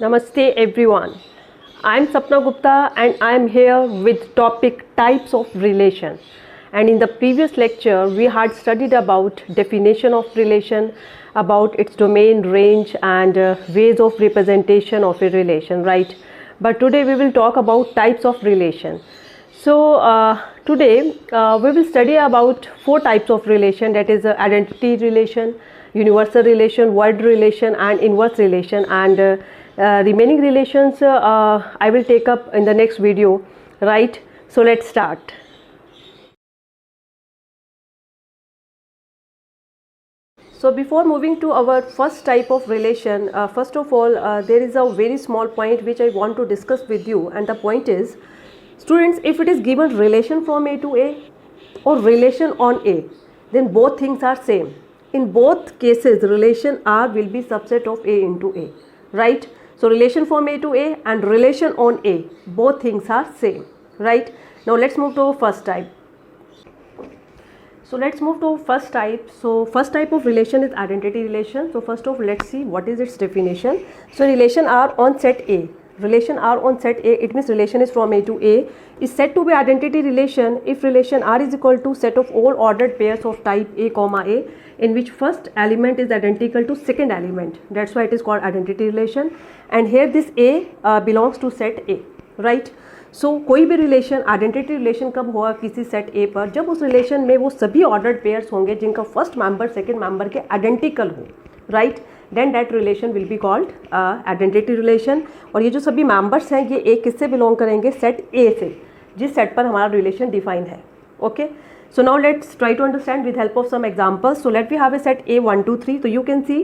Namaste everyone. I am Sapna Gupta and I am here with topic types of relation. And in the previous lecture we had studied about definition of relation, about its domain, range and ways of representation of a relation, right? But today we will talk about types of relation. So today we will study about four types of relation, that is identity relation, universal relation, word relation and inverse relation, and remaining relations I will take up in the next video, right? So let's start. So before moving to our first type of relation, first of all there is a very small point which I want to discuss with you, and the point is, students, if it is given relation from A to A or relation on A, then both things are same. In both cases relation R will be subset of A into A, right? So relation from A to A and relation on A, both things are same, right? Now let's move to our first type. So let's move to first type. So first type of relation is identity relation. So first of all, let's see what is its definition. So relation R on set A. Relation R on set A, it means relation is from A to A, is said to be identity relation if relation R is equal to set of all ordered pairs of type A comma A, in which first element is identical to second element. That's why it is called identity relation. And here this A belongs to set A, right? सो कोई भी relation identity relation कब होगा किसी set A पर, जब उस relation में वो सभी ऑर्डर्ड पेयर्स होंगे जिनका फर्स्ट मेंबर सेकंड मेंबर के आइडेंटिकल हो, right? Then that relation will be called identity relation. और ये जो सभी मेंबर्स हैं ये ए किससे बिलोंग करेंगे? सेट ए से, जिस सेट पर हमारा रिलेशन डिफाइन है. Okay, so now let's try to understand with help of some examples. So let me have a set A 1 2 3. So you can see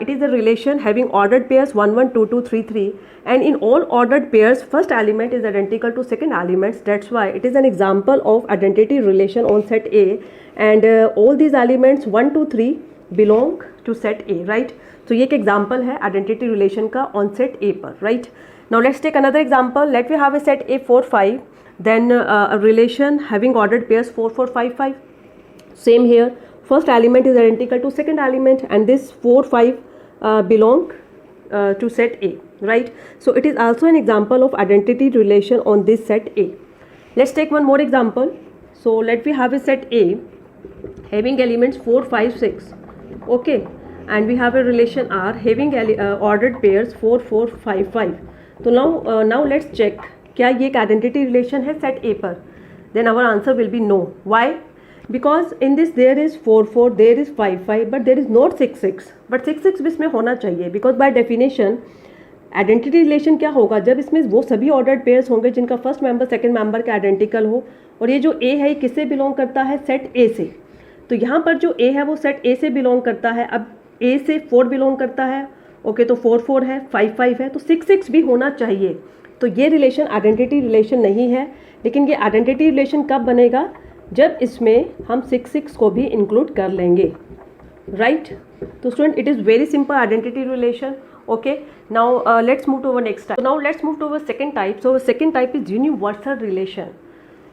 it is a relation having ordered pairs 1 1 2 2 3 3, and in all ordered pairs first element is identical to second elements. That's why it is an example of identity relation on set A, and all these elements 1 2 3 belong to set A, right? So ये एक example है identity relation का on set A पर, right? Now let's take another example. Let me have a set A 4 5. Then a relation having ordered pairs 4 4 5 5. Same here, first element is identical to second element, and this 4 5 belong to set A, right? So it is also an example of identity relation on this set A. Let's take one more example. So let me have a set A having elements 4 5 6, okay, and we have a relation R having ordered pairs 4 4 5 5. So now let's check, क्या ये एक identity relation है set A पर? Then our answer will be no. Why? Because in this there is 4 4, there is 5 5, but there is not 6 6, but 6 6 भी इसमें होना चाहिए. Because by definition identity relation क्या होगा? जब इसमें वो सभी ऑर्डर्ड पेयर्स होंगे जिनका फर्स्ट मेंबर सेकंड मेंबर के आइडेंटिकल हो, और ये जो ए है किससे बिलोंग करता है? सेट ए से. तो यहाँ पर जो ए है वो सेट ए से बिलोंग करता है. अब ए से 4 बिलोंग करता है, ओके, तो 4 4 है, 5 5 है, तो 6 6 भी होना चाहिए. तो ये रिलेशन आइडेंटिटी रिलेशन नहीं है. लेकिन ये आइडेंटिटी रिलेशन कब बनेगा? जब इसमें हम 6 6 को भी इंक्लूड कर लेंगे, राइट? तो student, it is very simple identity relation. Okay, now let's move to our next type. Now let's move to our second type. So second type is universal relation.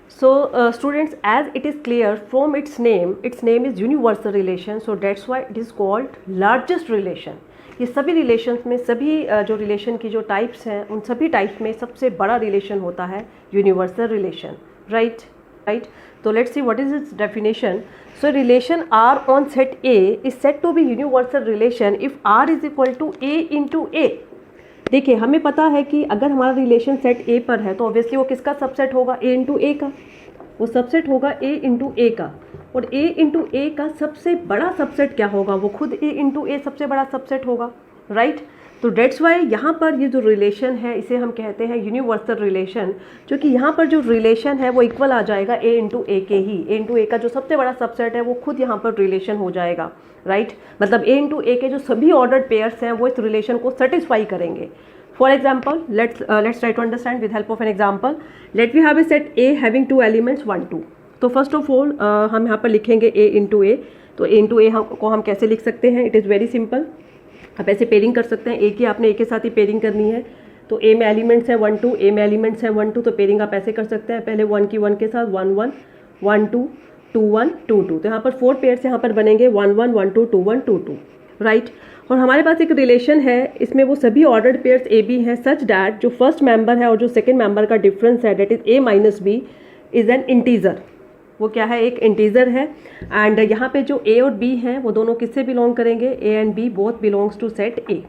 So students, as it is clear from its name is universal relation, so that's why it is called largest relation. ये सभी relations में, सभी जो relation की जो types हैं उन सभी टाइप्स में सबसे बड़ा रिलेशन होता है यूनिवर्सल रिलेशन, राइट? तो let's see what is its definition. So relation R on set A is said to be universal relation if R is equal to A into A. देखिए, हमें पता है कि अगर हमारा रिलेशन सेट ए पर है तो ऑब्वियसली वो किसका सबसेट होगा? ए इंटू ए का. वो सबसेट होगा ए इंटू ए का, और ए इंटू ए का सबसे बड़ा सबसेट क्या होगा? वो खुद ए इंटू ए सबसे बड़ा सबसेट होगा, राइट? तो डेट्स वाई यहाँ पर ये जो रिलेशन है इसे हम कहते हैं यूनिवर्सल रिलेशन, क्योंकि यहाँ पर जो रिलेशन है वो इक्वल आ जाएगा ए इंटू ए के ही. ए इंटू ए का जो सबसे बड़ा सबसेट है वो खुद यहाँ पर रिलेशन हो जाएगा, राइट? मतलब ए इंटू ए के जो सभी ऑर्डर्ड पेयर्स हैं वो इस रिलेशन को सेटिस्फाई करेंगे. For example, let's try to understand with help of an example. Let we have a set A having 2 elements 1 2. तो फर्स्ट ऑफ ऑल हम यहाँ पर लिखेंगे ए इंटू ए. तो ए इंटू ए को हम कैसे लिख सकते हैं? It is very simple. आप ऐसे पेयरिंग कर सकते हैं. ए की आपने ए के साथ ही पेयरिंग करनी है. तो ए में एलिमेंट्स हैं 1 2, ए में एलिमेंट्स हैं 1 2, तो पेयरिंग आप ऐसे कर सकते हैं. पहले 1 की 1 के साथ 1 1 1 2 2 1 2 2. तो यहाँ पर 4 पेयर्स यहाँ पर बनेंगे 1 1 1 2 2 1 2 2, राइट? और हमारे पास एक रिलेशन है, इसमें वो सभी ऑर्डर्ड पेयर्स ए बी हैं सच डैट जो फर्स्ट मेंबर है और जो सेकंड मेंबर का डिफरेंस है that is A minus B is an integer. वो क्या है, एक इंटीजर है। एंड यहाँ पे जो ए और बी हैं वो दोनों किससे बिलोंग करेंगे, A and B both belongs to set A,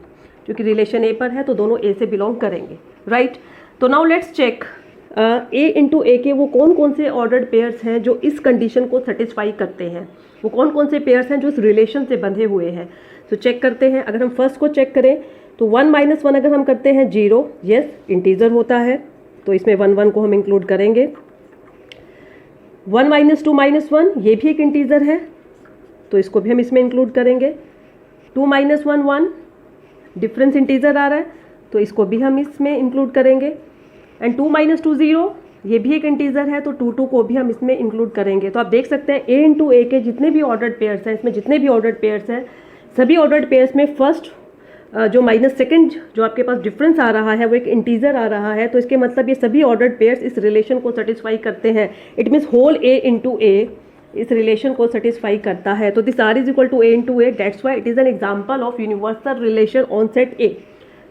क्योंकि रिलेशन ए पर है तो दोनों ए से बिलोंग करेंगे, राइट। तो now let's check A into A के वो कौन कौन से ऑर्डर्ड पेयर्स हैं जो इस कंडीशन को सेटिस्फाई करते हैं, वो कौन कौन से पेयर्स हैं जो इस रिलेशन से बंधे हुए हैं। तो चेक करते हैं। अगर हम फर्स्ट को चेक करें तो 1 - 1 अगर हम करते हैं 0, यस इंटीजर होता है, तो इसमें 1 1 को हम इंक्लूड करेंगे। 1 - 2 - 1 ये भी एक इंटीजर है, तो इसको भी हम इसमें इंक्लूड करेंगे। 2 - 1 1 डिफरेंस इंटीजर आ रहा है, तो इसको भी हम इसमें इंक्लूड करेंगे। एंड 2 - 2 0 ये भी एक इंटीजर है, तो 2 2 को भी हम इसमें इंक्लूड करेंगे। तो आप देख सकते हैं ए इंटू ए के जितने भी ऑर्डर्ड पेयर्स हैं, इसमें जितने भी ऑर्डर्ड पेयर्स हैं, सभी ऑर्डर्ड पेयर्स में फर्स्ट जो माइनस सेकंड जो आपके पास डिफरेंस आ रहा है वो एक इंटीजर आ रहा है, तो इसके मतलब ये सभी ऑर्डर्ड पेयर्स इस रिलेशन को सेटिस्फाई करते हैं। It means whole A into A इस रिलेशन को सेटिस्फाई करता है। तो this R is equal to A into A, that's why it is an example of universal relation on set A,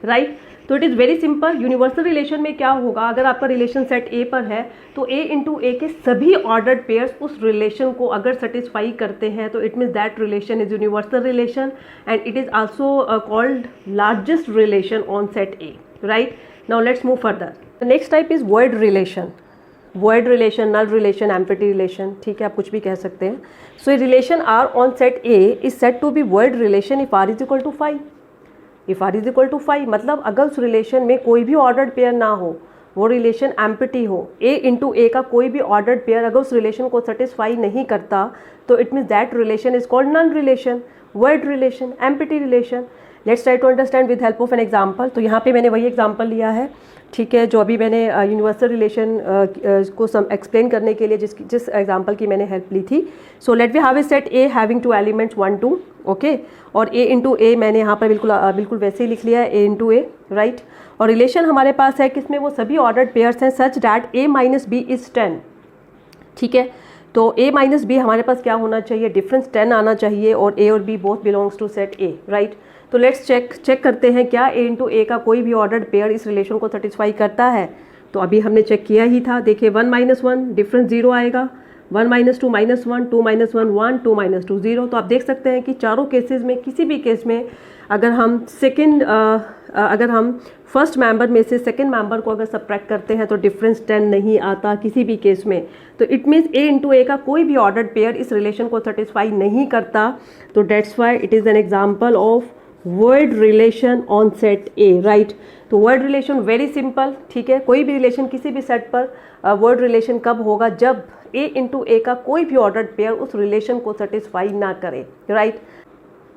right. तो it is very simple. Universal relation में क्या होगा, अगर आपका रिलेशन सेट ए पर है तो ए इंटू ए के सभी ऑर्डर्ड पेयर्स उस रिलेशन को अगर सेटिस्फाई करते हैं तो it means that relation is universal relation and it is also called largest relation on set A, right. Now let's move further. The next type is void relation. Void relation, null relation, empty relation, ठीक है, आप कुछ भी कह सकते हैं। So a relation R on set A is said to be void relation if R is equal to 5। If R is equal to 5 मतलब अगर उस रिलेशन में कोई भी ऑर्डर्ड पेयर ना हो, वो रिलेशन एम्प्टी हो, ए इंटू ए का कोई भी ऑर्डर्ड पेयर अगर उस रिलेशन को सेटिस्फाई नहीं करता तो it means that relation is called null relation, void relation, empty relation. Let's try to understand with help of an example. तो यहाँ पे मैंने वही एग्जाम्पल लिया है, ठीक है, जो अभी मैंने यूनिवर्सल रिलेशन को एक्सप्लेन करने के लिए जिस एग्जाम्पल की मैंने हेल्प ली थी। So let we have a set A having two elements 1 2, okay, और ए इंटू ए मैंने यहाँ पर बिल्कुल वैसे ही लिख लिया है, ए इंटू ए, राइट। और रिलेशन हमारे पास है किसमें, वो सभी ऑर्डर्ड पेयर्स हैं such that A minus B is 10, ठीक है। तो ए माइनस बी हमारे पास क्या होना चाहिए, डिफरेंस 10 आना चाहिए, और ए और B both belongs to set A, right. तो लेट्स चेक करते हैं क्या ए इंटू ए का कोई भी ऑर्डर्ड पेयर इस रिलेशन को सेटिस्फाई करता है। तो अभी हमने चेक किया ही था, देखिए 1 - 1 डिफरेंस 0 आएगा, 1 - 2 - 1, 2 - 1 1, 2 - 2 0। तो आप देख सकते हैं कि चारों केसेस में, किसी भी केस में अगर हम फर्स्ट मेंबर में से सेकंड मेंबर को अगर सब्ट्रैक्ट करते हैं तो डिफरेंस 10 नहीं आता किसी भी केस में। तो it means A into A का कोई भी ऑर्डर्ड पेयर इस रिलेशन को सेटिस्फाई नहीं करता, तो dates why it is an example of word relation on set A, right. तो वर्ड रिलेशन वेरी सिंपल, ठीक है, कोई भी रिलेशन किसी भी सेट पर वर्ड रिलेशन कब होगा, जब ए इंटू ए का कोई भी ऑर्डर्ड पेयर उस रिलेशन को सेटिस्फाई ना करे, right.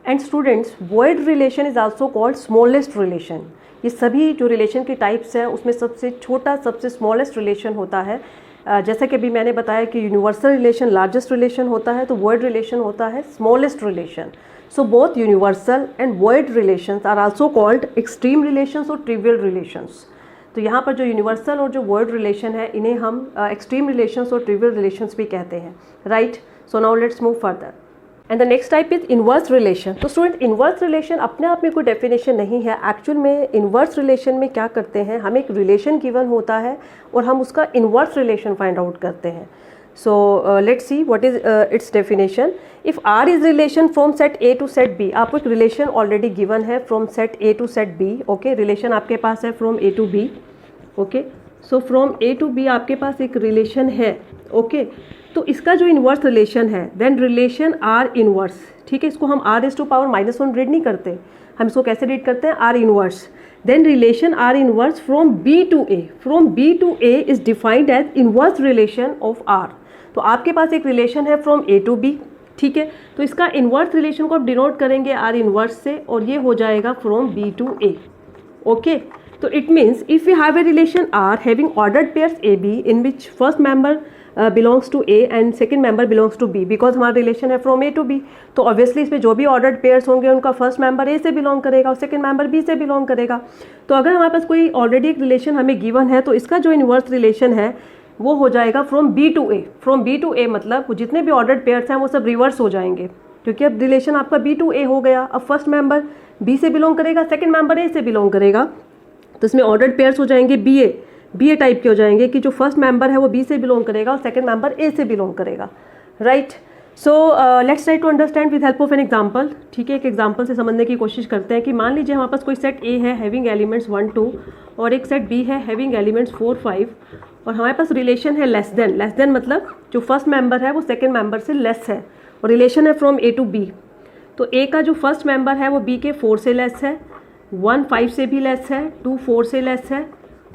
And students, word relation is also called smallest relation. ये सभी जो रिलेशन की टाइप्स हैं उसमें सबसे छोटा, सबसे स्मॉलेस्ट रिलेशन होता है। जैसा कि अभी मैंने बताया कि यूनिवर्सल रिलेशन लार्जेस्ट रिलेशन होता है, तो वर्ड रिलेशन होता है smallest relation. So both universal and void relations are also called extreme relations और trivial relations। तो यहाँ पर जो यूनिवर्सल और जो void relation है इन्हें हम extreme relations और trivial relations भी कहते हैं, right? So now let's move further। And the next type is inverse relation। तो स्टूडेंट inverse relation अपने आप में कोई डेफिनेशन नहीं है। एक्चुअल में inverse relation में क्या करते हैं, हम एक रिलेशन गिवन होता है और हम उसका inverse relation फाइंड आउट करते हैं। So let's see what is its definition। If R is relation from set A to set B, आपको एक रिलेशन ऑलरेडी गिवन है from set A to set B, okay, relation आपके पास है from A to B, okay. So from A to B आपके पास एक relation है, okay. तो इसका जो इन्वर्स रिलेशन है, देन रिलेशन R इन्वर्स, ठीक है, इसको हम R⁻⁻1 रीड नहीं करते, हम इसको कैसे रीड करते हैं, R inverse. Then relation R inverse from B to A, from B to A is defined as inverse relation of R। तो आपके पास एक रिलेशन है from A to B, ठीक है, तो इसका इन्वर्स रिलेशन को आप डिनोट करेंगे R इन्वर्स से, और ये हो जाएगा from B to A, okay. तो it means if you have a relation R having ordered pairs AB in which first member belongs to A and second member belongs to B, because हमारा relation है from A to B, तो obviously इसमें जो भी ordered pairs होंगे उनका first member A से belong करेगा और सेकंड मेंबर B से बिलोंग करेगा। तो अगर हमारे पास कोई ऑलरेडी एक रिलेशन हमें गिवन है तो इसका जो इन्वर्स रिलेशन है वो हो जाएगा from B to A। From B to A मतलब जितने भी ऑर्डर्ड पेयर्स हैं वो सब रिवर्स हो जाएंगे, क्योंकि अब रिलेशन आपका B to A हो गया। अब फर्स्ट मेंबर B से बिलोंग करेगा, सेकंड मेंबर A से बिलोंग करेगा, तो इसमें ऑर्डर्ड पेयर्स हो जाएंगे BA टाइप के हो जाएंगे कि जो फर्स्ट मेंबर है वो B से बिलोंग करेगा और सेकंड मेंबर A से बिलोंग करेगा, right. So let's try to understand with help of an example. ठीक है, एक एग्जांपल से समझने की कोशिश करते हैं कि मान लीजिए हमारे पास कोई सेट A है हैविंग एलिमेंट्स 1 2 और एक सेट B है हैविंग एलिमेंट्स 4 5 और हमारे पास रिलेशन है लेस देन मतलब जो फर्स्ट मेंबर है वो सेकंड मेंबर से लेस है और रिलेशन है फ्रॉम A टू B। तो A का जो फर्स्ट मेंबर है वो B के 4 से लेस है, 1 5 से भी लेस है, 2 4 से लेस है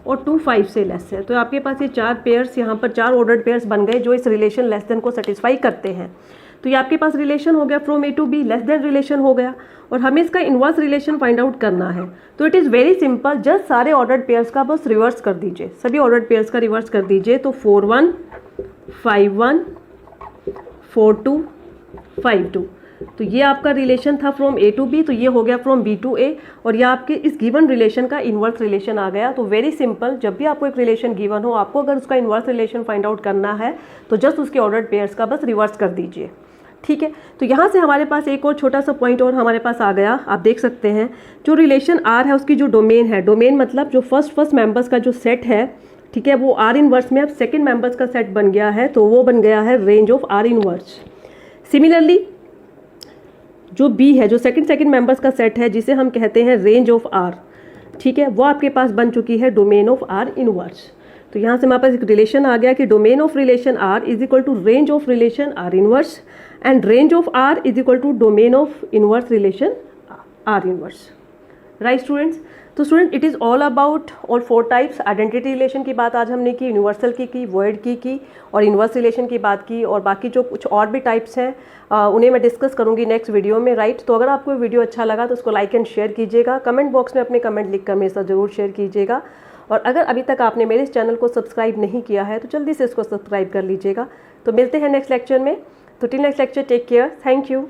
और 2 5 से लेस है। तो आपके पास ये 4 पेयर्स, यहाँ पर 4 ऑर्डर्ड पेयर्स बन गए जो इस रिलेशन लेस देन को सेटिस्फाई करते हैं। तो ये आपके पास रिलेशन हो गया from A to B, less than relation हो गया और हमें इसका इनवर्स रिलेशन फाइंड आउट करना है। तो it is very simple, just सारे ऑर्डर्ड पेयर्स का बस रिवर्स कर दीजिए, सभी ऑर्डर्ड पेयर्स का रिवर्स कर दीजिए। तो 4 1 5 1 4 2 5 2, तो ये आपका रिलेशन था फ्रॉम A टू B, तो ये हो गया फ्रॉम B टू A और ये आपके इस गिवन रिलेशन का इन्वर्स रिलेशन आ गया। तो वेरी सिंपल, जब भी आपको एक रिलेशन गिवन हो, आपको अगर उसका इन्वर्स रिलेशन फाइंड आउट करना है तो जस्ट उसके ऑर्डर्ड पेयर्स का बस रिवर्स कर दीजिए। ठीक है, तो यहाँ से हमारे पास एक और छोटा सा पॉइंट और हमारे पास आ गया। आप देख सकते हैं जो रिलेशन R है उसकी जो डोमेन है, डोमेन मतलब जो फर्स्ट मेंबर्स का जो सेट है, ठीक है, वो R इनवर्स में अब सेकंड मेंबर्स का सेट बन गया है, तो वो बन गया है range of R inverse. Similarly जो B है, जो सेकंड मेंबर्स का सेट है जिसे हम कहते हैं रेंज ऑफ R, ठीक है, वो आपके पास बन चुकी है डोमेन ऑफ R इनवर्स। तो यहाँ से हमारे पास एक रिलेशन आ गया कि domain of relation R is equal to range of relation R inverse and range of R is equal to domain of inverse relation R inverse, right students. तो student it is all about all 4 types. Identity relation की बात आज हमने की, universal की void की और inverse relation की बात की, और बाकी जो कुछ और भी टाइप्स हैं उन्हें मैं डिस्कस करूंगी नेक्स्ट वीडियो में, राइट। तो अगर आपको वीडियो अच्छा लगा तो उसको लाइक एंड शेयर कीजिएगा, कमेंट बॉक्स में अपने कमेंट लिखकर मेरे साथ जरूर शेयर कीजिएगा, और अगर अभी तक आपने मेरे इस चैनल को सब्सक्राइब नहीं किया है तो जल्दी से इसको सब्सक्राइब कर लीजिएगा। तो मिलते हैं नेक्स्ट लेक्चर में। तो till next lecture, take care, thank you.